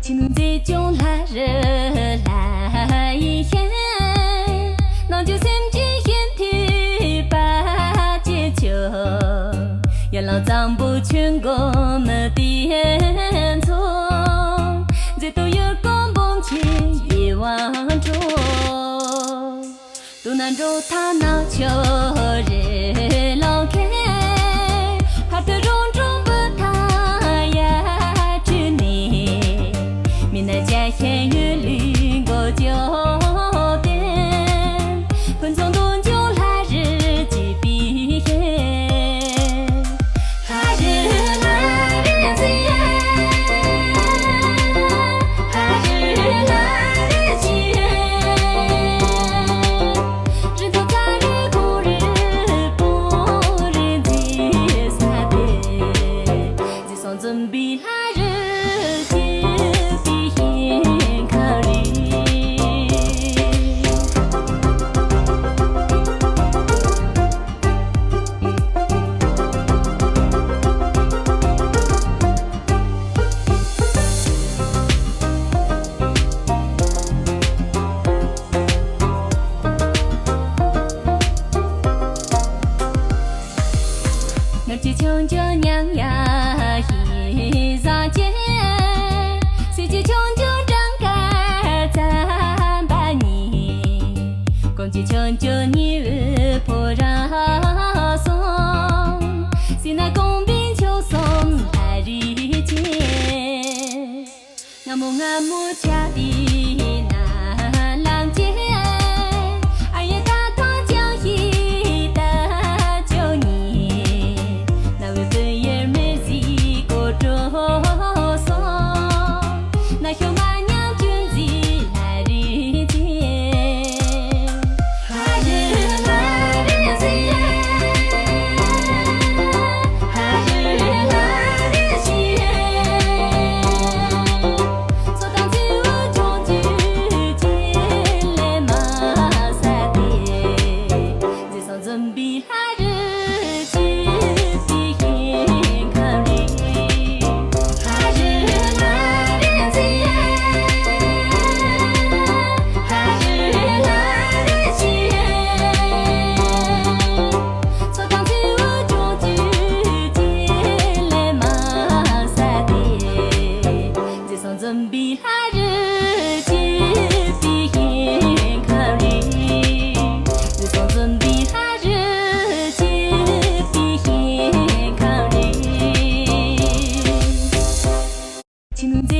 情在中来日来现，那就sem chỉ hiện thì ba chia chờ，也老张不全国么点错，这都有公公前一万中，都难着他那求日老开，他的容中不他呀之你，闽南家县月绿过酒店，昆从东就来日记笔言，来日来日子夜，来日来日记，日头在日故日不日记三点，这算准备来日记笔言考虑。我只求着娘呀一上街，谁只求着张开咱把你，光只求着你破让送，谁那公平就送来日见，俺们家的那郎姐。那小马娘君子来日见，来日来日子夜，来日来日记，所当起我中举见来马赛的，这上准备来日记笔言考虑。准备来日记笔言考虑，日上准备来日记笔言考虑，情在。